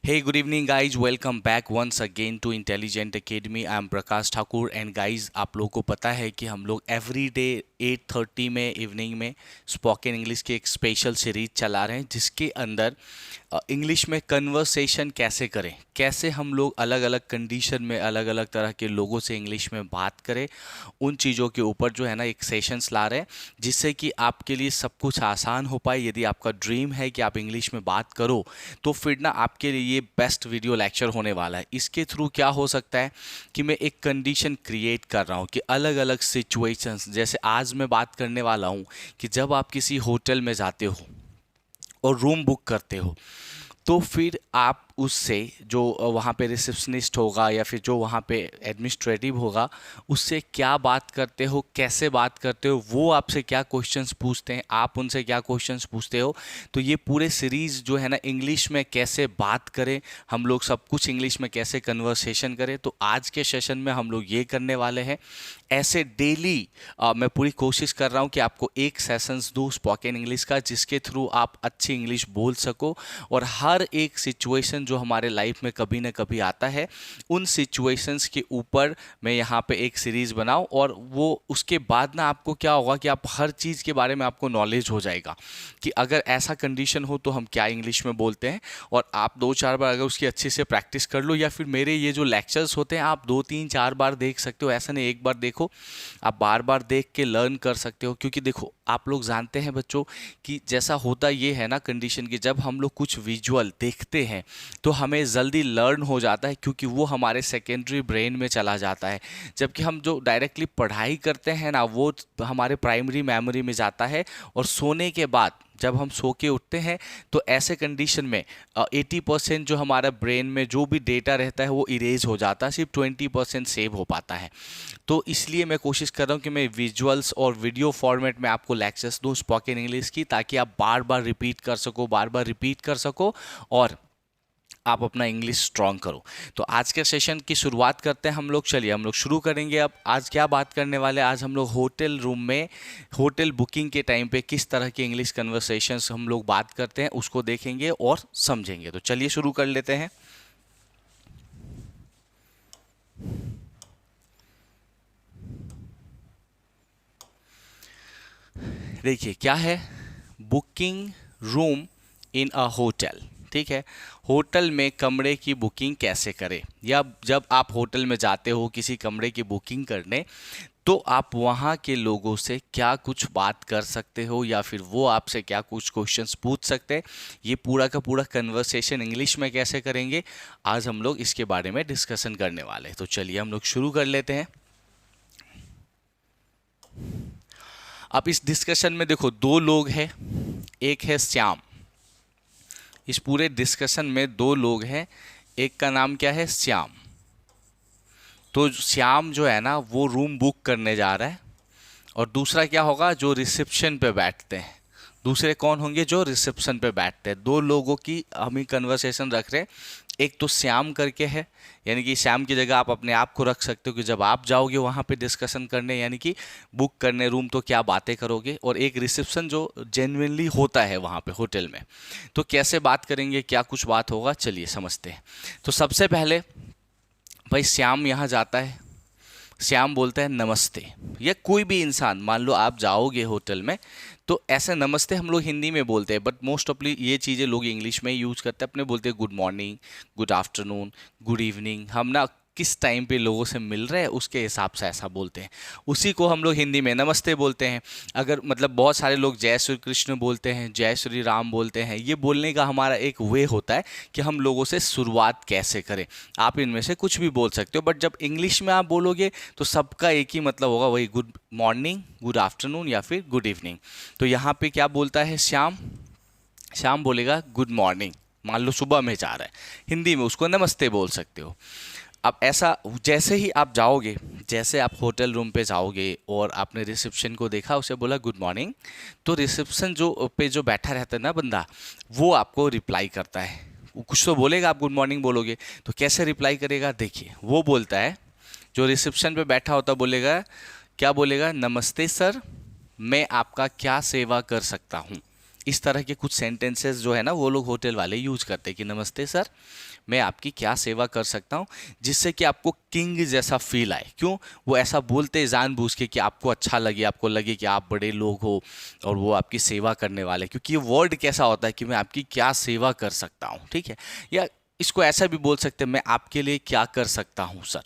Hey, good evening guys. Welcome back once again to Intelligent Academy. I am Prakash Thakur and guys आप लोगों को पता है कि हम लोग एवरी डे 8:30 में इवनिंग में स्पोकन इंग्लिश की एक स्पेशल सीरीज चला रहे हैं जिसके अंदर इंग्लिश में कन्वर्सेशन कैसे करें, कैसे हम लोग अलग अलग कंडीशन में अलग अलग तरह के लोगों से इंग्लिश में बात करें, उन चीज़ों के ऊपर जो है ना एक सेशंस ला रहे हैं जिससे कि आपके लिए सब कुछ आसान हो पाए। यदि आपका ड्रीम है कि आप इंग्लिश में बात करो तो फिर ना आपके लिए ये बेस्ट वीडियो लेक्चर होने वाला है। इसके थ्रू क्या हो सकता है कि मैं एक कंडीशन क्रिएट कर रहा हूँ कि अलग अलग सिचुएशंस, जैसे आज मैं बात करने वाला हूँ कि जब आप किसी होटल में जाते हो और रूम बुक करते हो तो फिर आप उससे जो वहाँ पे रिसेप्शनिस्ट होगा या फिर जो वहाँ पे एडमिनिस्ट्रेटिव होगा उससे क्या बात करते हो, कैसे बात करते हो, वो आपसे क्या क्वेश्चंस पूछते हैं, आप उनसे क्या क्वेश्चंस पूछते हो। तो ये पूरे सीरीज़ जो है ना इंग्लिश में कैसे बात करें, हम लोग सब कुछ इंग्लिश में कैसे कन्वर्सेशन करें, तो आज के सेशन में हम लोग ये करने वाले हैं। ऐसे डेली मैं पूरी कोशिश कर रहा हूँ कि आपको एक सेशंस दूँ स्पोकन इंग्लिश का जिसके थ्रू आप अच्छी इंग्लिश बोल सको और हर एक सिचुएशन जो हमारे लाइफ में कभी ना कभी आता है उन सिचुएशंस के ऊपर मैं यहाँ पे एक सीरीज़ बनाऊँ और वो उसके बाद ना आपको क्या होगा कि आप हर चीज़ के बारे में आपको नॉलेज हो जाएगा कि अगर ऐसा कंडीशन हो तो हम क्या इंग्लिश में बोलते हैं। और आप 2-4 बार अगर उसकी अच्छे से प्रैक्टिस कर लो या फिर मेरे ये जो लेक्चर्स होते हैं आप 2-3-4 बार देख सकते हो, ऐसा नहीं एक बार देखो, आप बार बार देख के लर्न कर सकते हो। क्योंकि देखो आप लोग जानते हैं बच्चों कि जैसा होता ये है ना कंडीशन की, जब हम लोग कुछ विजुअल देखते हैं तो हमें जल्दी लर्न हो जाता है क्योंकि वो हमारे सेकेंडरी ब्रेन में चला जाता है। जबकि हम जो डायरेक्टली पढ़ाई करते हैं ना वो हमारे प्राइमरी मेमोरी में जाता है और सोने के बाद जब हम सो के उठते हैं तो ऐसे कंडीशन में 80% जो हमारा ब्रेन में जो भी डेटा रहता है वो इरेज हो जाता है, सिर्फ 20% सेव हो पाता है। तो इसलिए मैं कोशिश कर रहा हूँ कि मैं विजुअल्स और वीडियो फॉर्मेट में आपको लेक्चर्स दूँ स्पोकन इंग्लिश की, ताकि आप बार बार रिपीट कर सको, बार बार रिपीट कर सको और आप अपना इंग्लिश स्ट्रॉन्ग करो। तो आज के सेशन की शुरुआत करते हैं हम लोग। चलिए हम लोग शुरू करेंगे। अब आज क्या बात करने वाले हैं, आज हम लोग होटल रूम में होटल बुकिंग के टाइम पे किस तरह के इंग्लिश कन्वर्सेशंस हम लोग बात करते हैं उसको देखेंगे और समझेंगे। तो चलिए शुरू कर लेते हैं। देखिए क्या है, booking room in a hotel. ठीक है, होटल में कमरे की बुकिंग कैसे करें, या जब आप होटल में जाते हो किसी कमरे की बुकिंग करने तो आप वहाँ के लोगों से क्या कुछ बात कर सकते हो या फिर वो आपसे क्या कुछ क्वेश्चंस पूछ सकते हैं, ये पूरा का पूरा कन्वर्सेशन इंग्लिश में कैसे करेंगे, आज हम लोग इसके बारे में डिस्कशन करने वाले हैं। तो चलिए हम लोग शुरू कर लेते हैं। अब इस डिस्कशन में देखो दो लोग हैं, एक है श्याम। इस पूरे डिस्कशन में दो लोग हैं, एक का नाम क्या है, श्याम। तो श्याम जो है ना वो रूम बुक करने जा रहा है और दूसरा क्या होगा, जो रिसेप्शन पे बैठते हैं। दूसरे कौन होंगे, जो रिसेप्शन पे बैठते हैं। दो लोगों की हम ही कन्वर्सेशन रख रहे हैं। एक तो श्याम करके है, यानी कि श्याम की जगह आप अपने आप को रख सकते हो कि जब आप जाओगे वहाँ पे डिस्कशन करने, यानी कि बुक करने रूम, तो क्या बातें करोगे। और एक रिसेप्शन जो जेन्युइनली होता है वहाँ पे होटल में, तो कैसे बात करेंगे, क्या कुछ बात होगा, चलिए समझते हैं। तो सबसे पहले भाई श्याम यहाँ जाता है, श्याम बोलता है नमस्ते। या कोई भी इंसान, मान लो आप जाओगे होटल में तो ऐसे नमस्ते हम लोग हिंदी में बोलते हैं, बट मोस्ट ऑफली ये चीज़ें लोग इंग्लिश में यूज़ करते हैं। अपने बोलते हैं good morning, good afternoon, good evening. हम ना किस टाइम पे लोगों से मिल रहे हैं उसके हिसाब से ऐसा बोलते हैं, उसी को हम लोग हिंदी में नमस्ते बोलते हैं। अगर मतलब बहुत सारे लोग जय श्री कृष्ण बोलते हैं, जय श्री राम बोलते हैं। ये बोलने का हमारा एक वे होता है कि हम लोगों से शुरुआत कैसे करें। आप इनमें से कुछ भी बोल सकते हो, बट जब इंग्लिश में आप बोलोगे तो सबका एक ही मतलब होगा, वही गुड मॉर्निंग, गुड आफ्टरनून या फिर गुड इवनिंग। तो यहाँ पे क्या बोलता है श्याम, श्याम बोलेगा गुड मॉर्निंग। मान लो सुबह में जा रहा है, हिंदी में उसको नमस्ते बोल सकते हो। अब ऐसा जैसे ही आप जाओगे, जैसे आप होटल रूम पे जाओगे और आपने रिसेप्शन को देखा, उसे बोला गुड मॉर्निंग, तो रिसेप्शन जो बैठा रहता है ना बंदा, वो आपको रिप्लाई करता है। वो कुछ तो बोलेगा, आप गुड मॉर्निंग बोलोगे तो कैसे रिप्लाई करेगा, देखिए वो बोलता है, जो रिसेप्शन पे बैठा होता बोलेगा, क्या बोलेगा, नमस्ते सर, मैं आपका क्या सेवा कर सकता हूँ। इस तरह के कुछ सेंटेंसेस जो है ना वो लोग होटल वाले यूज करते हैं कि नमस्ते सर, मैं आपकी क्या सेवा कर सकता हूँ, जिससे कि आपको किंग जैसा फील आए। क्यों वो ऐसा बोलते हैं? जानबूझ के, कि आपको अच्छा लगे, आपको लगे कि आप बड़े लोग हो और वो आपकी सेवा करने वाले। क्योंकि ये वर्ड कैसा होता है कि मैं आपकी क्या सेवा कर सकता हूँ, ठीक है। या इसको ऐसा भी बोल सकते हैं, मैं आपके लिए क्या कर सकता हूँ सर।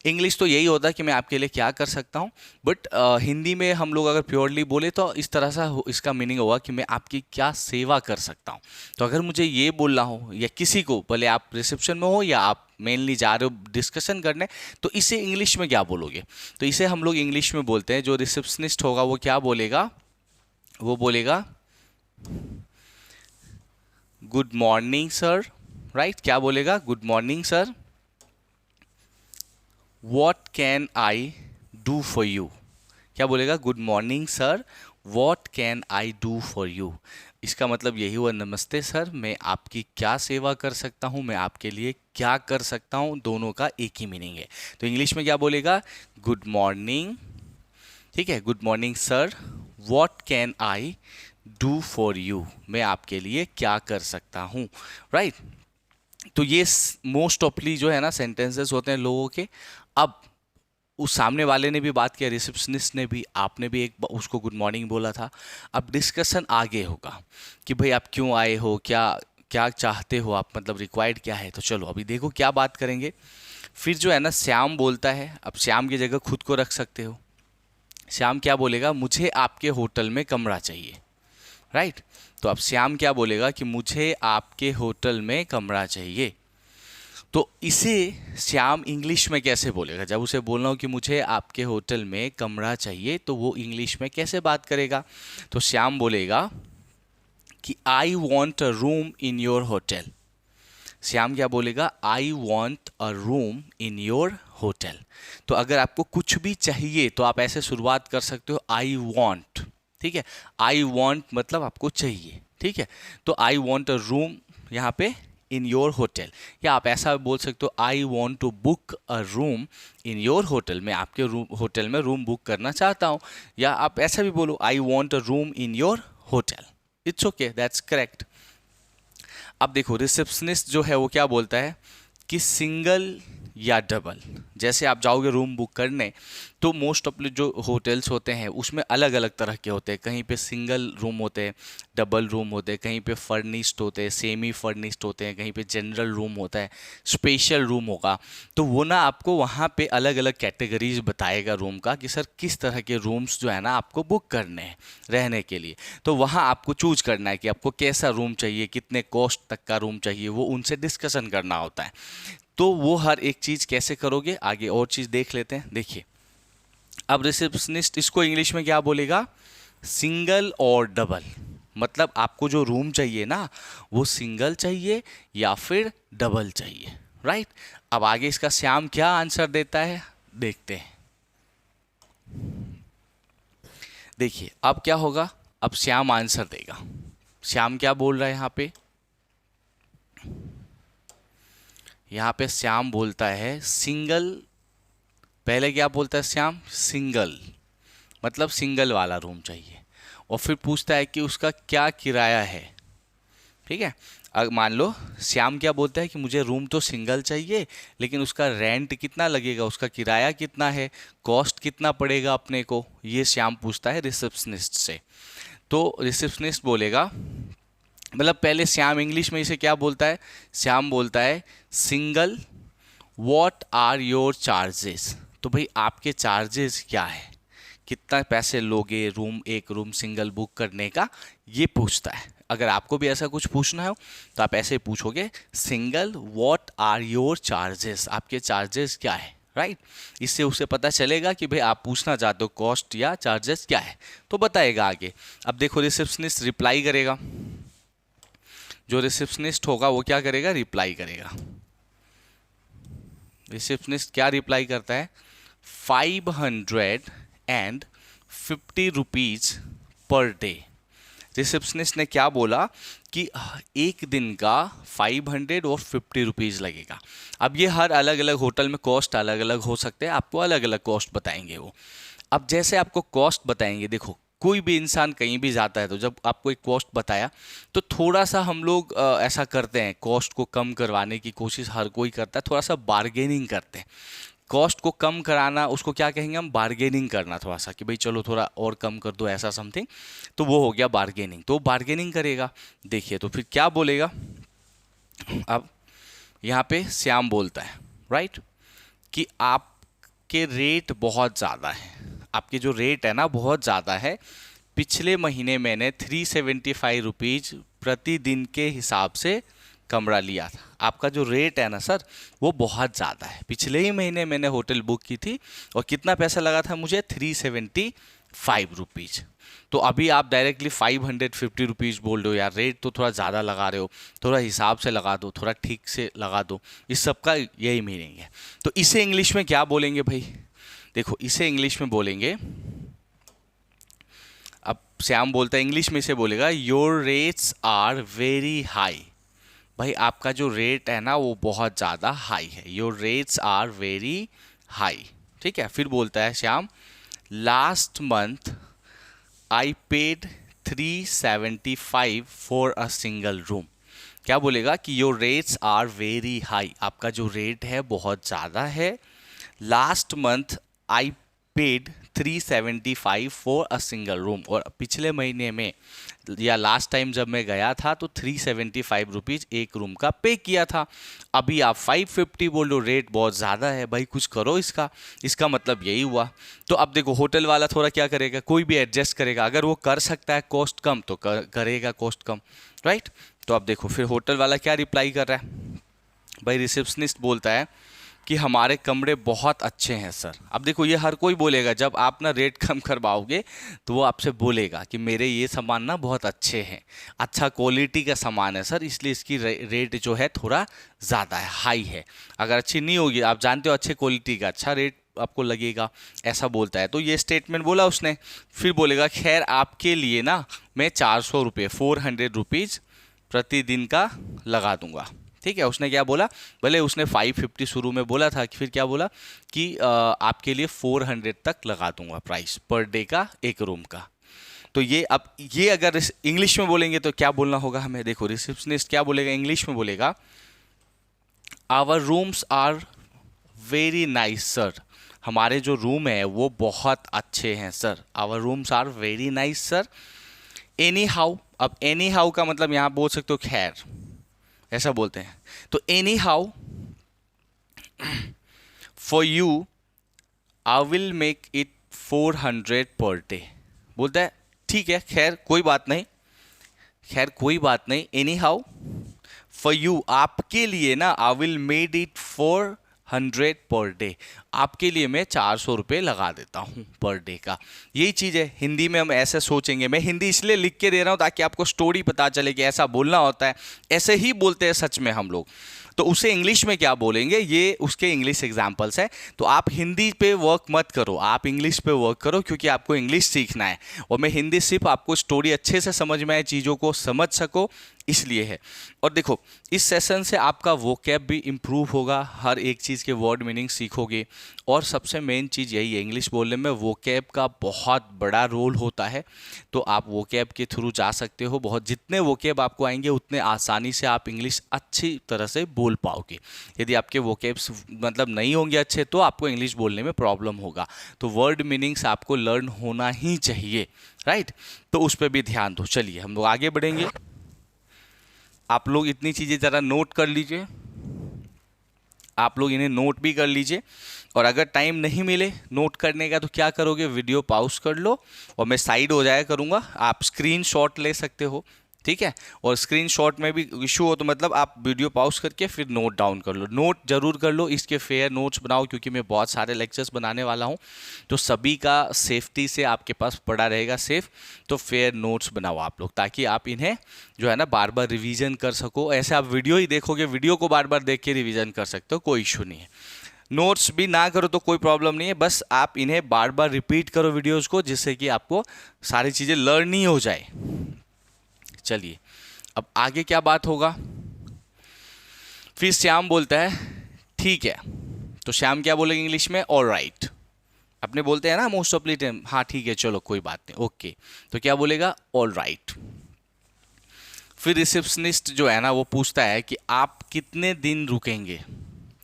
इंग्लिश तो यही होता है कि मैं आपके लिए क्या कर सकता हूँ, बट हिंदी में हम लोग अगर प्योरली बोले तो इस तरह सा इसका मीनिंग होगा कि मैं आपकी क्या सेवा कर सकता हूँ। तो अगर मुझे ये बोलना हो या किसी को, भले आप रिसेप्शन में हो या आप मेनली जा रहे हो डिस्कशन करने, तो इसे इंग्लिश में क्या बोलोगे? तो इसे हम लोग इंग्लिश में बोलते हैं, जो रिसेप्शनिस्ट होगा वो क्या बोलेगा? वो बोलेगा गुड मॉर्निंग सर, राइट? क्या बोलेगा? Good morning sir, what can I do for you. क्या बोलेगा? Good morning sir, what can I do for you. इसका मतलब यही हुआ, नमस्ते सर, मैं आपकी क्या सेवा कर सकता हूँ, मैं आपके लिए क्या कर सकता हूँ। दोनों का एक ही मीनिंग है। तो इंग्लिश में क्या बोलेगा? गुड मॉर्निंग, ठीक है, good morning sir, what can I do for you, मैं आपके लिए क्या कर सकता हूँ, राइट। तो ये मोस्ट ऑफली जो है ना सेंटेंसेस होते हैं लोगों के। अब उस सामने वाले ने भी बात किया, रिसेप्शनिस्ट ने भी, आपने भी एक उसको गुड मॉर्निंग बोला था। अब डिस्कशन आगे होगा कि भाई आप क्यों आए हो, क्या क्या चाहते हो आप, मतलब रिक्वायर्ड क्या है। तो चलो अभी देखो क्या बात करेंगे। फिर जो है ना श्याम बोलता है, अब श्याम की जगह खुद को रख सकते हो। श्याम क्या बोलेगा? मुझे आपके होटल में कमरा चाहिए, राइट। तो अब श्याम क्या बोलेगा कि मुझे आपके होटल में कमरा चाहिए। तो इसे श्याम इंग्लिश में कैसे बोलेगा? जब उसे बोलना हो कि मुझे आपके होटल में कमरा चाहिए, तो वो इंग्लिश में कैसे बात करेगा? तो श्याम बोलेगा कि आई want a room in your hotel. Shyam क्या बोलेगा? आई want a room in your hotel. तो अगर आपको कुछ भी चाहिए तो आप ऐसे शुरुआत कर सकते हो, आई वॉन्ट, ठीक है। आई वॉन्ट मतलब आपको चाहिए, ठीक है। तो आई वॉन्ट अ रूम यहाँ पे इन योर होटल, या आप ऐसा बोल सकते हो, I want to book a room in your hotel, मैं आपके रूम होटल में रूम बुक करना चाहता हूँ। या आप ऐसा भी बोलो, I want a room in your hotel. It's okay, that's correct. अब देखो रिसेप्शनिस्ट जो है वो क्या बोलता है कि सिंगल या डबल। जैसे आप जाओगे रूम बुक करने, तो मोस्ट ऑफ जो होटल्स होते हैं उसमें अलग अलग तरह के होते हैं। कहीं पे सिंगल रूम होते हैं, डबल रूम होते हैं, कहीं पे फर्निश्ड होते हैं, सेमी फर्निश्ड होते हैं, कहीं पे जनरल रूम होता है, स्पेशल रूम होगा। तो वो ना आपको वहाँ पे अलग अलग कैटेगरीज बताएगा रूम का, कि सर किस तरह के रूम्स जो है ना आपको बुक करने हैं रहने के लिए। तो वहाँ आपको चूज करना है कि आपको कैसा रूम चाहिए, कितने कॉस्ट तक का रूम चाहिए, वो उनसे डिस्कशन करना होता है। तो वो हर एक चीज़ कैसे करोगे, आगे और चीज़ देख लेते हैं। देखिए अब रिसेप्शनिस्ट इसको इंग्लिश में क्या बोलेगा? सिंगल और डबल। मतलब आपको जो रूम चाहिए ना, वो सिंगल चाहिए या फिर डबल चाहिए, राइट। अब आगे इसका श्याम क्या आंसर देता है, देखते हैं। देखिए अब क्या होगा, अब श्याम आंसर देगा। श्याम क्या बोल रहा है यहाँ पे? यहाँ पे श्याम बोलता है सिंगल। पहले क्या बोलता है श्याम? सिंगल, मतलब सिंगल वाला रूम चाहिए। और फिर पूछता है कि उसका क्या किराया है, ठीक है। अब मान लो श्याम क्या बोलता है कि मुझे रूम तो सिंगल चाहिए, लेकिन उसका रेंट कितना लगेगा, उसका किराया कितना है, कॉस्ट कितना पड़ेगा अपने को, ये श्याम पूछता है रिसेप्शनिस्ट से। तो रिसेप्शनिस्ट बोलेगा, मतलब पहले श्याम इंग्लिश में इसे क्या बोलता है? श्याम बोलता है single, what are your charges. तो भाई आपके चार्जेस क्या है, कितना पैसे लोगे रूम, एक रूम सिंगल बुक करने का, ये पूछता है। अगर आपको भी ऐसा कुछ पूछना हो तो आप ऐसे पूछोगे, single what are your charges, आपके चार्जेस क्या है, राइट। इससे उसे पता चलेगा कि भाई आप पूछना चाहते हो कॉस्ट या चार्जेस क्या है, तो बताएगा आगे। अब देखो रिसेप्शनिस्ट रिप्लाई करेगा। जो रिसेप्शनिस्ट होगा वो क्या करेगा? रिप्लाई करेगा। रिसेप्शनिस्ट क्या रिप्लाई करता है? 550 रुपीज पर डे। रिसेप्शनिस्ट ने क्या बोला कि एक दिन का 500 और 50 रुपीज़ लगेगा। अब ये हर अलग अलग होटल में कॉस्ट अलग अलग हो सकते हैं, आपको अलग अलग कॉस्ट बताएंगे वो। अब जैसे आपको कॉस्ट बताएंगे, देखो कोई भी इंसान कहीं भी जाता है तो जब आपको एक कॉस्ट बताया तो थोड़ा सा हम लोग ऐसा करते हैं, कॉस्ट को कम करवाने की कोशिश हर कोई करता है, थोड़ा सा बार्गेनिंग करते हैं। कॉस्ट को कम कराना उसको क्या कहेंगे हम, बार्गेनिंग करना थोड़ा सा, कि भाई चलो थोड़ा और कम कर दो ऐसा समथिंग, तो वो हो गया बार्गेनिंग। तो बार्गेनिंग करेगा, देखिए तो फिर क्या बोलेगा। अब यहाँ पे श्याम बोलता है राइट कि आपके रेट बहुत ज़्यादा है, आपके जो रेट है ना बहुत ज़्यादा है। पिछले महीने मैंने 375 रुपीज़ प्रतिदिन के हिसाब से कमरा लिया था। आपका जो रेट है ना सर वो बहुत ज़्यादा है। पिछले ही महीने मैंने होटल बुक की थी और कितना पैसा लगा था मुझे, 375 रुपीज़। तो अभी आप डायरेक्टली 550 रुपीज़ बोल रहे हो, यार रेट तो थोड़ा ज़्यादा लगा रहे हो, थोड़ा हिसाब से लगा दो, थोड़ा ठीक से लगा दो। इस सब का यही मीनिंग है। तो इसे इंग्लिश में क्या बोलेंगे भाई, देखो इसे इंग्लिश में बोलेंगे, अब श्याम बोलता है इंग्लिश में, इसे बोलेगा your rates are very high. भाई आपका जो रेट है ना वो बहुत ज़्यादा हाई है, your rates are very high. ठीक है, फिर बोलता है Shyam last month I paid 375 for a single room. क्या बोलेगा कि your rates are very high, आपका जो रेट है बहुत ज़्यादा है। Last month I paid 375 for a single room, और पिछले महीने में या लास्ट टाइम जब मैं गया था तो 375 रुपीज़ एक रूम का पे किया था। अभी आप 550 बोल लो, रेट बहुत ज़्यादा है भाई, कुछ करो इसका। इसका मतलब यही हुआ। तो अब देखो होटल वाला थोड़ा क्या करेगा, कोई भी एडजस्ट करेगा, अगर वो कर सकता है कॉस्ट कम तो करेगा कॉस्ट कम, राइट। तो अब देखो फिर होटल वाला क्या रिप्लाई कर रहा है भाई, रिसेप्शनिस्ट बोलता है कि हमारे कमरे बहुत अच्छे हैं सर। अब देखो ये हर कोई बोलेगा, जब आप ना रेट कम करवाओगे तो वो आपसे बोलेगा कि मेरे ये सामान ना बहुत अच्छे हैं, अच्छा क्वालिटी का सामान है सर, इसलिए इसकी रेट जो है थोड़ा ज़्यादा है, हाई है। अगर अच्छी नहीं होगी, आप जानते हो अच्छे क्वालिटी का अच्छा रेट आपको लगेगा, ऐसा बोलता है। तो ये स्टेटमेंट बोला उसने। फिर बोलेगा खैर आपके लिए ना मैं 400 रुपये 400 रुपीज़ प्रतिदिन का लगा दूंगा। ठीक है, उसने क्या बोला, भले उसने 550 शुरू में बोला था, कि फिर क्या बोला कि आपके लिए 400 तक लगा दूंगा प्राइस पर डे का एक रूम का। तो ये अब ये अगर इंग्लिश में बोलेंगे तो क्या बोलना होगा हमें, देखो रिसेप्शनिस्ट क्या बोलेगा इंग्लिश में, बोलेगा our rooms are very nice sir, हमारे जो रूम है वो बहुत अच्छे हैं sir, our rooms are very nice sir. Anyhow, अब एनी हाउ का मतलब यहाँ बोल सकते हो खैर, ऐसा बोलते हैं। तो any how for you I will make it 400 per day. बोलता है ठीक है खैर कोई बात नहीं, खैर कोई बात नहीं, एनी हाउ फॉर यू आपके लिए ना I will made it 400 per day, आपके लिए मैं 400 रुपये लगा देता हूँ पर डे का। यही चीज़ है, हिंदी में हम ऐसे सोचेंगे, मैं हिंदी इसलिए लिख के दे रहा हूँ ताकि आपको स्टोरी पता चले कि ऐसा बोलना होता है, ऐसे ही बोलते हैं सच में हम लोग। तो उसे इंग्लिश में क्या बोलेंगे, ये उसके इंग्लिश एग्जाम्पल्स है। तो आप हिंदी पे वर्क मत करो, आप इंग्लिश पे वर्क करो, क्योंकि आपको इंग्लिश सीखना है और मैं हिंदी सिर्फ आपको स्टोरी अच्छे से समझ में आए, चीज़ों को समझ सको, इसलिए है। और देखो इस सेशन से आपका वोकैब भी इम्प्रूव होगा, हर एक चीज़ के वर्ड मीनिंग सीखोगे। और सबसे मेन चीज़ यही है, इंग्लिश बोलने में वोकैब का बहुत बड़ा रोल होता है। तो आप वोकैब के थ्रू जा सकते हो, बहुत जितने वोकैब आपको आएंगे उतने आसानी से आप इंग्लिश अच्छी तरह से बोल पाओगे। यदि आपके वोकैब्स मतलब नहीं होंगे अच्छे तो आपको इंग्लिश बोलने में प्रॉब्लम होगा। तो वर्ड मीनिंग्स आपको लर्न होना ही चाहिए, राइट। तो उस पर भी ध्यान दो। चलिए हम लोग आगे बढ़ेंगे। आप लोग इतनी चीज़ें ज़रा नोट कर लीजिए, आप लोग इन्हें नोट भी कर लीजिए। और अगर टाइम नहीं मिले नोट करने का तो क्या करोगे, वीडियो पॉज कर लो और मैं साइड हो जाया करूँगा, आप स्क्रीनशॉट ले सकते हो, ठीक है। और स्क्रीनशॉट में भी इशू हो तो मतलब आप वीडियो पॉज करके फिर नोट डाउन कर लो, नोट जरूर कर लो, इसके फेयर नोट्स बनाओ, क्योंकि मैं बहुत सारे लेक्चर्स बनाने वाला हूँ। तो सभी का सेफ्टी से आपके पास पड़ा रहेगा सेफ, तो फेयर नोट्स बनाओ आप लोग, ताकि आप इन्हें जो है ना बार बार रिवीजन कर सको। ऐसे आप वीडियो ही देखोगे, वीडियो को बार बार देख के रिवीजन कर सकते हो, कोई इशू नहीं है। नोट्स भी ना करो तो कोई प्रॉब्लम नहीं है, बस आप इन्हें बार बार रिपीट करो वीडियोज़ को, जिससे कि आपको सारी चीज़ें लर्न ही हो जाए। चलिए अब आगे क्या बात होगा। फिर श्याम बोलता है ठीक है, तो श्याम क्या बोलेगा इंग्लिश में, ऑलराइट। अपने बोलते हैं ना मोस्ट ऑफ द टाइम, हाँ ठीक है चलो कोई बात नहीं, ओके, तो क्या बोलेगा, ऑल राइट। फिर रिसेप्शनिस्ट जो है ना वो पूछता है कि आप कितने दिन रुकेंगे,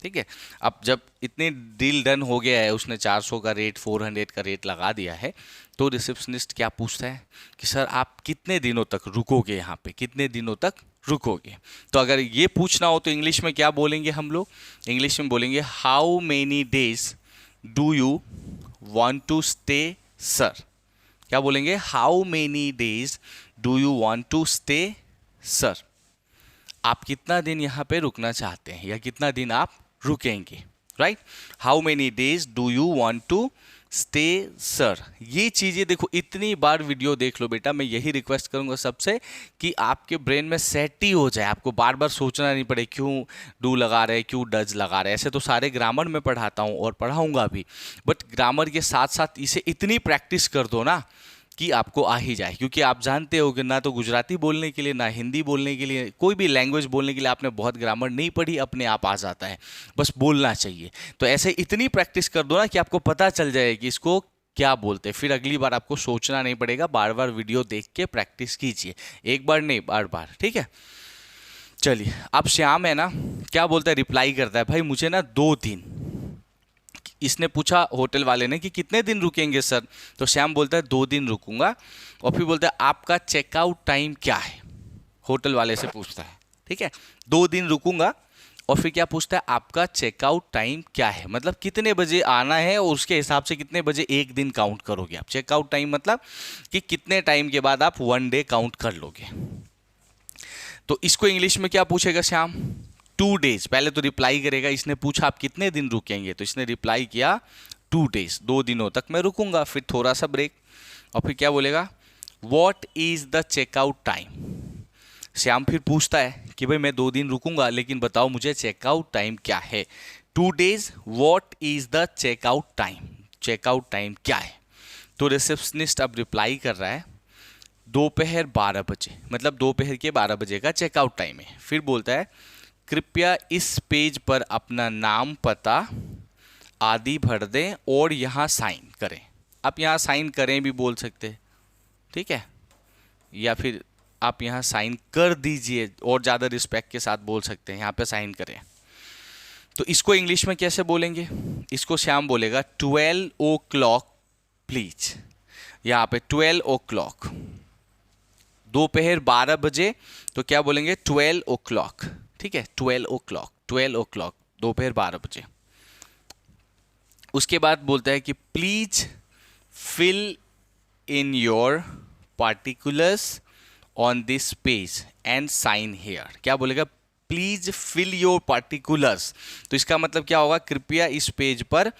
ठीक है। अब जब इतने डील डन हो गया है, उसने 400 का रेट 400 का रेट लगा दिया है, तो रिसेप्शनिस्ट क्या पूछता है कि सर आप कितने दिनों तक रुकोगे यहाँ पे, कितने दिनों तक रुकोगे। तो अगर ये पूछना हो तो इंग्लिश में क्या बोलेंगे हम लोग, इंग्लिश में बोलेंगे how many days do you want to stay sir. क्या बोलेंगे, how many days do you want to stay sir. आप कितना दिन यहाँ पे रुकना चाहते हैं या कितना दिन आप रुकेंगे, right. How many days do you want to stay sir. ये चीज़ें देखो, इतनी बार वीडियो देख लो बेटा, मैं यही रिक्वेस्ट करूंगा सबसे कि आपके ब्रेन में सेट ही हो जाए, आपको बार बार सोचना नहीं पड़े क्यों डू लगा रहे, क्यों डज लगा रहे। ऐसे तो सारे ग्रामर में पढ़ाता हूँ और पढ़ाऊंगा भी, बट ग्रामर के साथ साथ इसे इतनी प्रैक्टिस कर दो ना कि आपको आ ही जाए। क्योंकि आप जानते हो कि ना तो गुजराती बोलने के लिए, ना हिंदी बोलने के लिए, कोई भी लैंग्वेज बोलने के लिए आपने बहुत ग्रामर नहीं पढ़ी, अपने आप आ जाता है, बस बोलना चाहिए। तो ऐसे इतनी प्रैक्टिस कर दो ना कि आपको पता चल जाए कि इसको क्या बोलते हैं, फिर अगली बार आपको सोचना नहीं पड़ेगा, बार बार वीडियो देख के प्रैक्टिस कीजिए, एक बार नहीं बार बार, ठीक है। चलिए, अब श्याम है ना क्या बोलता है, रिप्लाई करता है, भाई मुझे ना 2 दिन। इसने पूछा होटल वाले ने कि कितने दिन रुकेंगे सर, तो श्याम बोलता है 2 दिन रुकूंगा। और फिर बोलता है आपका चेकआउट टाइम क्या है, होटल वाले से पूछता है, ठीक है। 2 दिन रुकूंगा और फिर क्या पूछता है, आपका चेकआउट टाइम क्या है, मतलब कितने बजे आना है और उसके हिसाब से कितने बजे एक दिन काउंट करोगे आप। चेकआउट टाइम मतलब कि कितने टाइम के बाद आप 1 डे काउंट कर लोगे। तो इसको इंग्लिश में क्या पूछेगा श्याम, 2 डेज। पहले तो रिप्लाई करेगा, इसने पूछा आप कितने दिन रुकेंगे, तो इसने रिप्लाई किया 2 डेज, 2 दिनों तक मैं रुकूंगा, फिर थोड़ा सा ब्रेक। और फिर क्या बोलेगा, what is the checkout time. Shyam फिर पूछता है कि भाई मैं 2 दिन रुकूंगा, लेकिन बताओ मुझे चेकआउट टाइम क्या है। 2 days, what is the checkout time, checkout time क्या है। तो रिसेप्शनिस्ट अब रिप्लाई कर रहा है दोपहर 12 बजे, मतलब दोपहर के 12 बजे का चेकआउट टाइम है। फिर बोलता है कृपया इस पेज पर अपना नाम, पता आदि भर दें और यहाँ साइन करें। आप यहाँ साइन करें भी बोल सकते हैं, ठीक है, या फिर आप यहाँ साइन कर दीजिए, और ज़्यादा रिस्पेक्ट के साथ बोल सकते हैं, यहाँ पे साइन करें। तो इसको इंग्लिश में कैसे बोलेंगे, इसको श्याम बोलेगा 12 o'clock प्लीज। यहाँ पे 12 o'clock, दोपहर 12 बजे, तो क्या बोलेंगे 12 o'clock, ठीक है, 12 o'clock, 12 o'clock, दोपहर 12 बजे। उसके बाद बोलता है कि please fill in your particulars on this page and sign here. क्या बोलेगा, प्लीज फिल योर पार्टिकुलर्स। तो इसका मतलब क्या होगा, कृपया इस पेज पर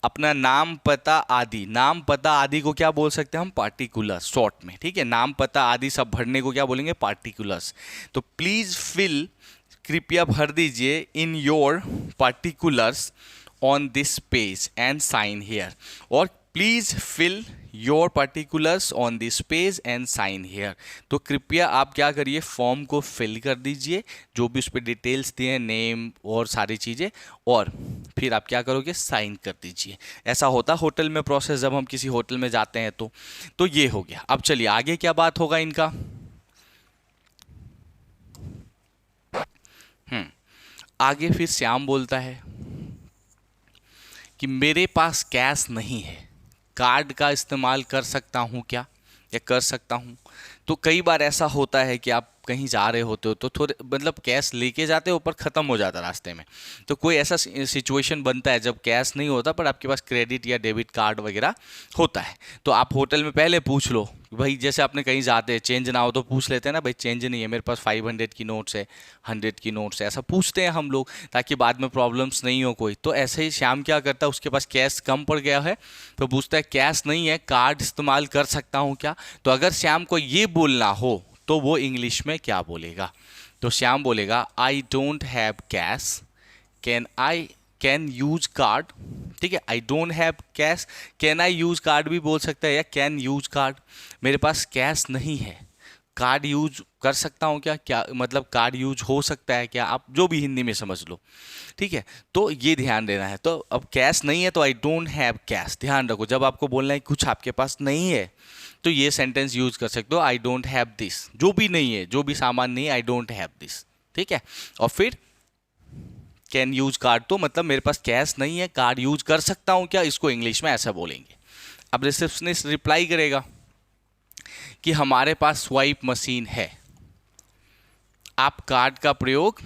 अपना नाम, पता आदि। नाम, पता आदि को क्या बोल सकते हैं हम, पार्टिकुलर्स शॉर्ट में, ठीक है। नाम, पता आदि सब भरने को क्या बोलेंगे, पार्टिकुलर्स। तो प्लीज फिल, कृपया भर दीजिए, in your particulars on this page and sign here. और please fill your particulars on this page and sign here. तो कृपया आप क्या करिए, फॉर्म को फिल कर दीजिए, जो भी उस पर डिटेल्स दिए, नेम और सारी चीज़ें, और फिर आप क्या करोगे, साइन कर दीजिए। ऐसा होता होटल में प्रोसेस, जब हम किसी होटल में जाते हैं तो ये हो गया। अब चलिए आगे क्या बात होगा इनका। आगे फिर श्याम बोलता है कि मेरे पास कैश नहीं है, कार्ड का इस्तेमाल कर सकता हूँ क्या, या कर सकता हूँ। तो कई बार ऐसा होता है कि आप कहीं जा रहे होते हो तो थोड़े मतलब कैश लेके जाते हो, पर ख़त्म हो जाता रास्ते में। तो कोई ऐसा सिचुएशन बनता है जब कैश नहीं होता पर आपके पास क्रेडिट या डेबिट कार्ड वगैरह होता है। तो आप होटल में पहले पूछ लो भाई, जैसे आपने कहीं जाते हैं चेंज ना हो तो पूछ लेते हैं ना, भाई चेंज नहीं है मेरे पास, 500 की नोट्स है, 100 की नोट्स है, ऐसा पूछते हैं हम लोग ताकि बाद में प्रॉब्लम्स नहीं हो कोई। तो ऐसे ही श्याम क्या करता है, उसके पास कैश कम पड़ गया है तो पूछता है कैश नहीं है, कार्ड इस्तेमाल कर सकता हूँ क्या। तो अगर श्याम को ये बोलना हो तो वो इंग्लिश में क्या बोलेगा, तो श्याम बोलेगा I don't have cash, can use card. ठीक है, I don't have cash, can I use card भी बोल सकता है, या कैन यूज कार्ड। मेरे पास कैश नहीं है, कार्ड यूज कर सकता हूँ क्या, क्या मतलब कार्ड यूज हो सकता है क्या, आप जो भी हिंदी में समझ लो, ठीक है। तो ये ध्यान देना है। तो अब कैश नहीं है तो आई डोंट हैव कैश, ध्यान रखो। जब आपको बोलना है कुछ आपके पास नहीं है तो ये सेंटेंस यूज कर सकते हो, आई डोंट हैव दिस, जो भी नहीं है, जो भी सामान नहीं है, आई डोंट हैव दिस, ठीक है। और फिर कैन यूज कार्ड, तो मतलब मेरे पास कैश नहीं है, कार्ड यूज कर सकता हूं क्या, इसको इंग्लिश में ऐसा बोलेंगे। अब रिसेप्शनिस्ट रिप्लाई करेगा कि हमारे पास स्वाइप मशीन है, आप कार्ड का प्रयोग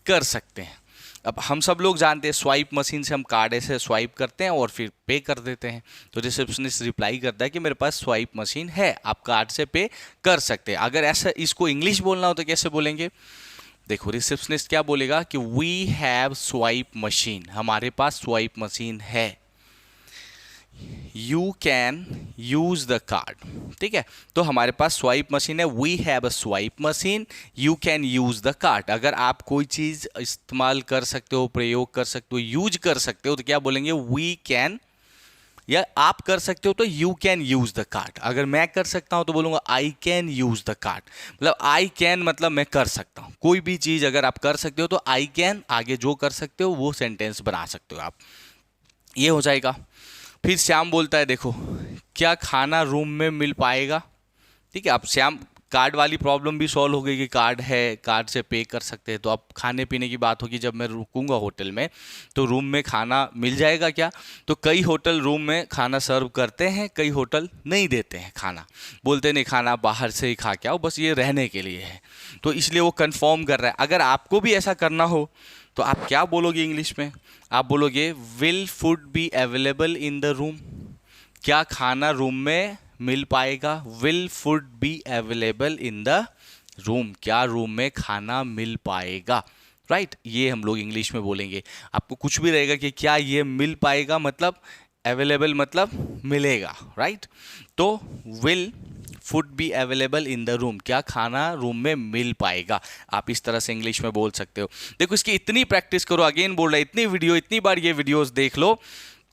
कर सकते हैं। अब हम सब लोग जानते हैं स्वाइप मशीन से हम कार्ड ऐसे स्वाइप करते हैं और फिर पे कर देते हैं। तो रिसेप्शनिस्ट रिप्लाई करता है कि मेरे पास स्वाइप मशीन है, आप कार्ड से पे कर सकते हैं। अगर ऐसा इसको इंग्लिश बोलना हो तो कैसे बोलेंगे, देखो रिसेप्शनिस्ट क्या बोलेगा कि वी हैव स्वाइप मशीन, हमारे पास स्वाइप मशीन है, you can use the card, ठीक है। तो हमारे पास स्वाइप मशीन है, we have a swipe machine, you can use the card. अगर आप कोई चीज इस्तेमाल कर सकते हो, प्रयोग कर सकते हो, यूज कर सकते हो तो क्या बोलेंगे, वी कैन, या आप कर सकते हो तो you can use the card. अगर मैं कर सकता हूं तो बोलूंगा I can use the card. मतलब आई कैन मतलब मैं कर सकता हूं, कोई भी चीज अगर आप कर सकते हो तो आई कैन आगे जो कर सकते हो वो सेंटेंस बना सकते हो आप, ये हो जाएगा। फिर श्याम बोलता है देखो क्या खाना रूम में मिल पाएगा, ठीक है। अब श्याम कार्ड वाली प्रॉब्लम भी सॉल्व हो गई कि कार्ड है, कार्ड से पे कर सकते हैं। तो अब खाने पीने की बात होगी, जब मैं रुकूंगा होटल में तो रूम में खाना मिल जाएगा क्या, तो कई होटल रूम में खाना सर्व करते हैं, कई होटल नहीं देते हैं खाना, बोलते नहीं खाना बाहर से ही खा के आओ, बस ये रहने के लिए है। तो इसलिए वो कंफर्म कर रहा है। अगर आपको भी ऐसा करना हो तो आप क्या बोलोगे इंग्लिश में, आप बोलोगे will food be available in the room, क्या खाना रूम में मिल पाएगा, will food be available in the room, क्या रूम में खाना मिल पाएगा, राइट। ये हम लोग इंग्लिश में बोलेंगे। आपको कुछ भी रहेगा कि क्या ये मिल पाएगा, मतलब अवेलेबल मतलब मिलेगा, राइट। तो will food be available in the room, क्या खाना रूम में मिल पाएगा, आप इस तरह से इंग्लिश में बोल सकते हो। देखो इसकी इतनी प्रैक्टिस करो, अगेन बोल रहा है, इतनी बार ये वीडियोस देख लो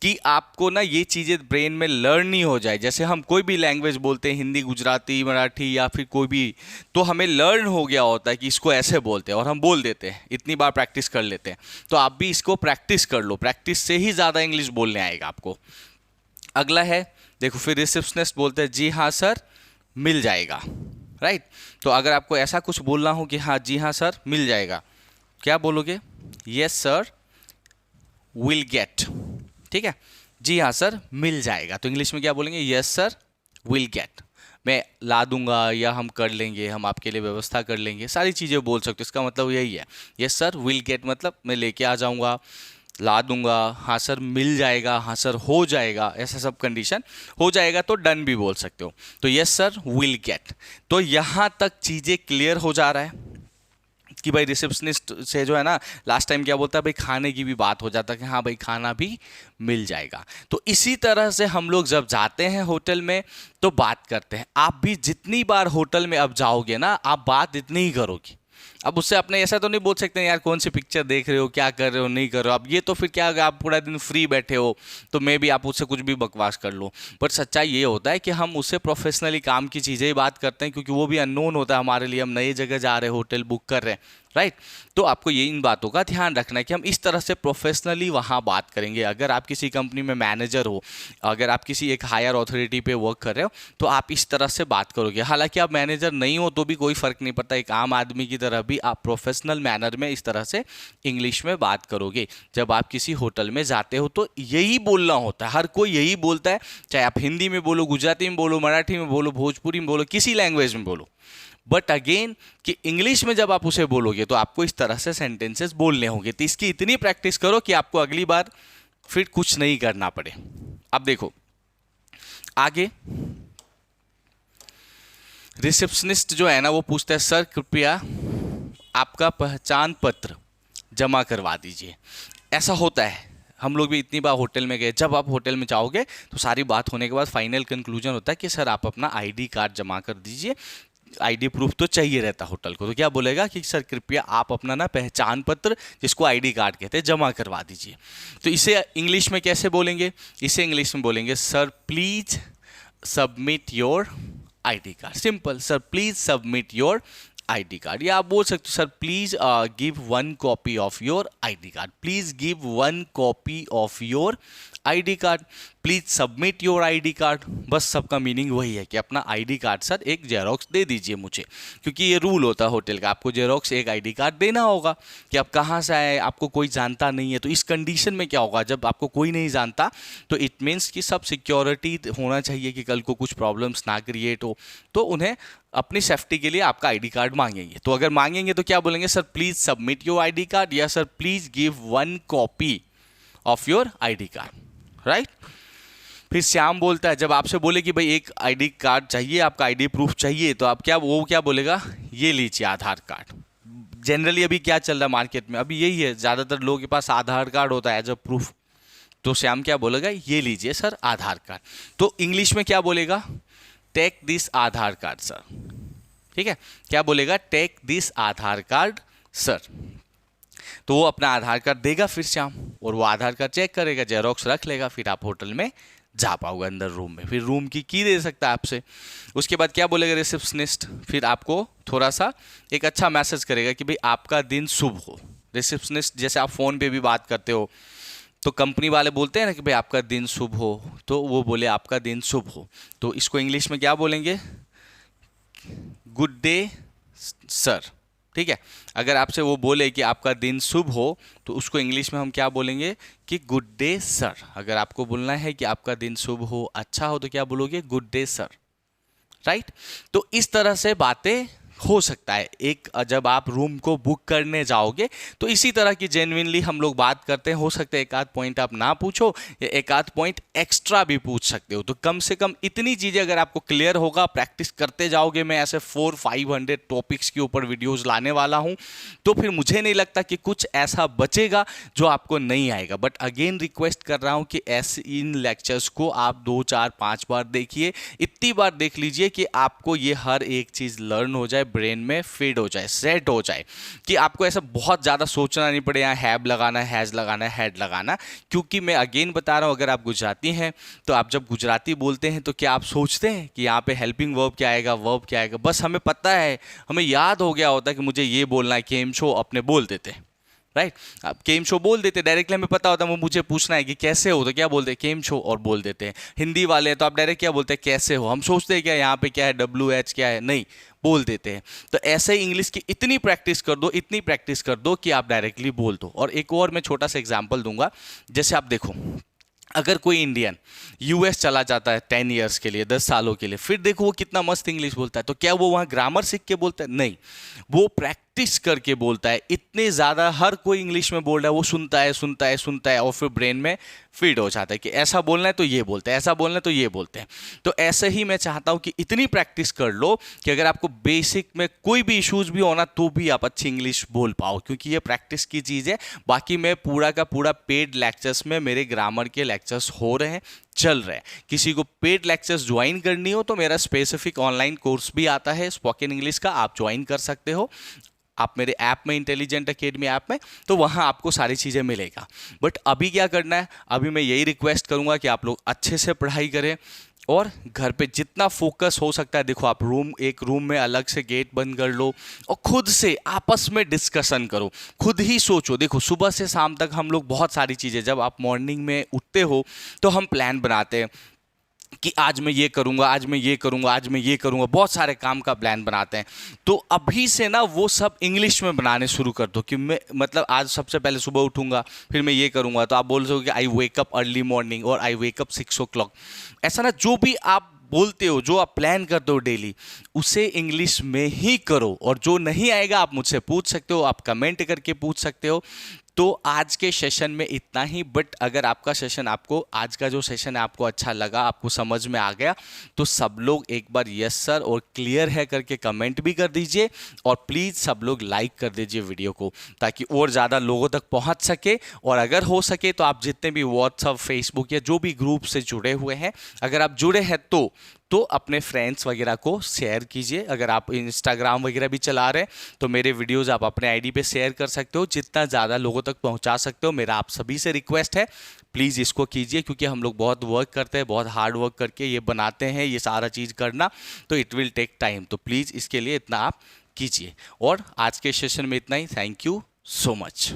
कि आपको ना ये चीज़ें ब्रेन में लर्न ही हो जाए। जैसे हम कोई भी लैंग्वेज बोलते हैं, हिंदी, गुजराती, मराठी या फिर कोई भी, तो हमें लर्न हो गया होता है कि इसको ऐसे बोलते हैं और हम बोल देते हैं, इतनी बार प्रैक्टिस कर लेते हैं। तो आप भी इसको प्रैक्टिस कर लो, प्रैक्टिस से ही ज़्यादा इंग्लिश बोलने आएगा आपको। अगला है देखो, फिर रिसेप्शनिस्ट बोलते हैं जी हाँ सर मिल जाएगा, राइट। तो अगर आपको ऐसा कुछ बोलना हो कि हाँ जी हाँ सर मिल जाएगा, क्या बोलोगे, यस सर विल गेट, ठीक है। जी हाँ सर मिल जाएगा तो इंग्लिश में क्या बोलेंगे, यस सर विल गेट, मैं ला दूंगा या हम कर लेंगे, हम आपके लिए व्यवस्था कर लेंगे, सारी चीज़ें बोल सकते हो। इसका मतलब यही है, यस सर विल गेट मतलब मैं लेके आ जाऊंगा, ला दूंगा, हाँ सर मिल जाएगा, हाँ सर हो जाएगा, ऐसा सब कंडीशन हो जाएगा तो डन भी बोल सकते हो। तो यस सर विल गेट। तो यहाँ तक चीज़ें क्लियर हो जा रहा है कि भाई रिसेप्शनिस्ट से जो है ना लास्ट टाइम क्या बोलता है, भाई खाने की भी बात हो जाता है कि हाँ भाई खाना भी मिल जाएगा। तो इसी तरह से हम लोग जब जाते हैं होटल में तो बात करते हैं। आप भी जितनी बार होटल में अब जाओगे ना, आप बात इतनी ही करोगे। अब उससे अपने ऐसा तो नहीं बोल सकते यार कौन सी पिक्चर देख रहे हो, क्या कर रहे हो, नहीं कर रहे हो। अब ये तो फिर क्या, आप पूरा दिन फ्री बैठे हो तो मे भी आप उससे कुछ भी बकवास कर लो, बट सच्चाई ये होता है कि हम उससे प्रोफेशनली काम की चीज़ें ही बात करते हैं, क्योंकि वो भी अननोन होता है हमारे लिए, हम नई जगह जा रहे हैं, होटल बुक कर रहे हैं, राइट। तो आपको ये इन बातों का ध्यान रखना है कि हम इस तरह से प्रोफेशनली वहाँ बात करेंगे। अगर आप किसी कंपनी में मैनेजर हो, अगर आप किसी एक हायर अथॉरिटी पे वर्क कर रहे हो तो आप इस तरह से बात करोगे। हालांकि आप मैनेजर नहीं हो तो भी कोई फ़र्क नहीं पड़ता, एक आम आदमी की तरह भी आप प्रोफेशनल मैनर में इस तरह से इंग्लिश में बात करोगे। जब आप किसी होटल में जाते हो तो यही बोलना होता है, हर कोई यही बोलता है, चाहे आप हिंदी में बोलो, गुजराती में बोलो, मराठी में बोलो, भोजपुरी में बोलो, किसी लैंग्वेज में बोलो। बट अगेन कि इंग्लिश में जब आप उसे बोलोगे तो आपको इस तरह से सेंटेंसेस बोलने होंगे। तो इसकी इतनी प्रैक्टिस करो कि आपको अगली बार फिर कुछ नहीं करना पड़े। अब देखो आगे, रिसेप्शनिस्ट जो है ना वो पूछता है सर कृपया आपका पहचान पत्र जमा करवा दीजिए। ऐसा होता है, हम लोग भी इतनी बार होटल में गए, जब आप होटल में जाओगे तो सारी बात होने के बाद फाइनल कंक्लूजन होता है कि सर आप अपना आईडी कार्ड जमा कर दीजिए। आईडी प्रूफ तो चाहिए रहता होटल को, तो क्या बोलेगा कि सर कृपया आप अपना ना पहचान पत्र, जिसको आईडी कार्ड कहते हैं, जमा करवा दीजिए। तो इसे इंग्लिश में कैसे बोलेंगे, इसे इंग्लिश में बोलेंगे sir please submit your ID card, simple. Sir please submit your ID card, या आप बोल सकते हो sir please give 1 copy of your ID card, please give 1 copy of your ID card, please submit your ID card. बस सबका meaning वही है कि अपना आईडी कार्ड सर एक जेरोक्स दे दीजिए मुझे, क्योंकि ये रूल होता है होटल का, आपको जेरोक्स एक आईडी कार्ड देना होगा कि आप कहाँ से आए, आपको कोई जानता नहीं है। तो इस कंडीशन में क्या होगा, जब आपको कोई नहीं जानता तो इट मीन्स कि सब सिक्योरिटी होना चाहिए कि कल को कुछ प्रॉब्लम्स ना क्रिएट हो, तो उन्हें अपनी सेफ्टी के लिए आपका आईडी कार्ड मांगेंगे। तो अगर मांगेंगे तो क्या बोलेंगे, sir please submit your ID card, या sir please give 1 copy of your ID card, right. फिर श्याम बोलता है, जब आपसे बोले कि भाई एक आईडी कार्ड चाहिए, आपका आईडी प्रूफ चाहिए, तो आप क्या बोलेगा, ये लीजिए आधार कार्ड। जनरली अभी क्या चल रहा है मार्केट में, अभी यही है, ज़्यादातर लोगों के पास आधार कार्ड होता है एज अ प्रूफ। तो श्याम क्या बोलेगा, ये लीजिए सर आधार कार्ड। तो इंग्लिश में क्या बोलेगा, take this Aadhaar card sir, ठीक है, क्या बोलेगा, take this Aadhaar card sir. तो वो अपना आधार कार्ड देगा फिर श्याम, और वो आधार कार्ड चेक करेगा, जेरोक्स रख लेगा, फिर आप होटल में जा पाओगे अंदर रूम में, फिर रूम की दे सकता है आपसे। उसके बाद क्या बोलेगा रिसेप्शनिस्ट, फिर आपको थोड़ा सा एक अच्छा मैसेज करेगा कि भाई आपका दिन शुभ हो। रिसेप्शनिस्ट जैसे आप फ़ोन पे भी बात करते हो तो कंपनी वाले बोलते हैं ना कि भाई आपका दिन शुभ हो, तो वो बोले आपका दिन शुभ हो, तो इसको इंग्लिश में क्या बोलेंगे, गुड डे सर, ठीक है। अगर आपसे वो बोले कि आपका दिन शुभ हो तो उसको इंग्लिश में हम क्या बोलेंगे कि गुड डे सर। अगर आपको बोलना है कि आपका दिन शुभ हो, अच्छा हो, तो क्या बोलोगे, गुड डे सर, राइट। तो इस तरह से बातें हो सकता है। एक जब आप रूम को बुक करने जाओगे तो इसी तरह की जेन्युइनली हम लोग बात करते हैं। हो सकता है एक आध पॉइंट आप ना पूछो या एक आध पॉइंट एक्स्ट्रा भी पूछ सकते हो। तो कम से कम इतनी चीज़ें अगर आपको क्लियर होगा, प्रैक्टिस करते जाओगे, मैं ऐसे 400-500 टॉपिक्स के ऊपर वीडियोज़ लाने वाला हूँ, तो फिर मुझे नहीं लगता कि कुछ ऐसा बचेगा जो आपको नहीं आएगा। बट अगेन रिक्वेस्ट कर रहा हूँ कि ऐसे इन लेक्चर्स को आप 2, 4, 5 बार देखिए, इतनी बार देख लीजिए कि आपको ये हर एक चीज़ लर्न हो जाए, ब्रेन में फीड हो जाए, सेट हो जाए, कि आपको ऐसा बहुत ज़्यादा सोचना नहीं पड़े यहाँ हैव लगाना है, हैज़ लगाना है, हैड लगाना। क्योंकि मैं अगेन बता रहा हूँ, अगर आप गुजराती हैं तो आप जब गुजराती बोलते हैं तो क्या आप सोचते हैं कि यहाँ पे हेल्पिंग वर्ब क्या आएगा, वर्ब क्या आएगा? बस हमें पता है, हमें याद हो गया होता है कि मुझे ये बोलना है, केम छो, अपने बोल देते हैं, राइट। आप केम शो बोल देते, डायरेक्टली हमें पता होता है, वो मुझे पूछना है कि कैसे हो, तो क्या बोलते हैं, केम शो, और बोल देते हैं। हिंदी वाले हैं तो आप डायरेक्ट क्या बोलते हैं, कैसे हो। हम सोचते हैं क्या यहाँ पे क्या है, WH क्या है, नहीं, बोल देते हैं। तो ऐसे ही इंग्लिश की इतनी प्रैक्टिस कर दो, इतनी प्रैक्टिस कर दो कि आप डायरेक्टली बोल दो। और एक और मैं छोटा सा एग्जाम्पल दूंगा, जैसे आप देखो, अगर कोई इंडियन US चला जाता है 10 ईयर्स के लिए, 10 सालों के लिए, फिर देखो वो कितना मस्त इंग्लिश बोलता है, तो क्या वो वहाँ ग्रामर सीख के बोलता है? नहीं, वो प्रैक्टिस करके बोलता है। इतने ज़्यादा हर कोई इंग्लिश में बोल रहा है, वो सुनता है सुनता है सुनता है, और फिर ब्रेन में फीड हो जाता है कि ऐसा बोलना है तो ये बोलते हैं, ऐसा बोलना है तो ये बोलते हैं। तो ऐसे ही मैं चाहता हूँ कि इतनी प्रैक्टिस कर लो कि अगर आपको बेसिक में कोई भी इश्यूज भी होना तो भी आप अच्छी इंग्लिश बोल पाओ, क्योंकि ये प्रैक्टिस की चीज़ है। बाकी मैं पूरा का पूरा पेड लेक्चर्स में मेरे ग्रामर के लेक्चर्स हो रहे हैं, चल रहे हैं। किसी को पेड लेक्चर्स ज्वाइन करनी हो तो मेरा स्पेसिफिक ऑनलाइन कोर्स भी आता है स्पोकन इंग्लिश का, आप ज्वाइन कर सकते हो। आप मेरे ऐप में, इंटेलिजेंट एकेडमी ऐप में, तो वहाँ आपको सारी चीज़ें मिलेगा। बट अभी क्या करना है, अभी मैं यही रिक्वेस्ट करूँगा कि आप लोग अच्छे से पढ़ाई करें और घर पे जितना फोकस हो सकता है, देखो आप एक रूम में अलग से गेट बंद कर लो और खुद से आपस में डिस्कशन करो, खुद ही सोचो। देखो सुबह से शाम तक हम लोग बहुत सारी चीज़ें, जब आप मॉर्निंग में उठते हो तो हम प्लान बनाते हैं कि आज मैं ये करूँगा, आज मैं ये करूँगा, आज मैं ये करूँगा, बहुत सारे काम का प्लान बनाते हैं। तो अभी से ना वो सब इंग्लिश में बनाने शुरू कर दो कि मैं मतलब आज सबसे पहले सुबह उठूँगा, फिर मैं ये करूँगा। तो आप बोल सकोगे आई वेक अप अर्ली मॉर्निंग और आई वेक अप 6 o'clock। ऐसा ना, जो भी आप बोलते हो, जो आप प्लान करते हो डेली, उसे इंग्लिश में ही करो। और जो नहीं आएगा आप मुझसे पूछ सकते हो, आप कमेंट करके पूछ सकते हो। तो आज के सेशन में इतना ही। बट अगर आपका सेशन, आपको आज का जो सेशन है आपको अच्छा लगा, आपको समझ में आ गया, तो सब लोग एक बार यस सर और क्लियर है करके कमेंट भी कर दीजिए। और प्लीज़ सब लोग लाइक कर दीजिए वीडियो को, ताकि और ज़्यादा लोगों तक पहुंच सके। और अगर हो सके तो आप जितने भी व्हाट्सअप, फेसबुक या जो भी ग्रुप से जुड़े हुए हैं, अगर आप जुड़े हैं तो अपने फ्रेंड्स वगैरह को शेयर कीजिए। अगर आप इंस्टाग्राम वगैरह भी चला रहे हैं तो मेरे वीडियोस आप अपने आईडी पे शेयर कर सकते हो, जितना ज़्यादा लोगों तक पहुंचा सकते हो। मेरा आप सभी से रिक्वेस्ट है, प्लीज़ इसको कीजिए, क्योंकि हम लोग बहुत वर्क करते हैं, बहुत हार्ड वर्क करके ये बनाते हैं, ये सारा चीज़ करना, तो इट विल टेक टाइम। तो प्लीज़ इसके लिए इतना आप कीजिए। और आज के सेशन में इतना ही। Thank you so much.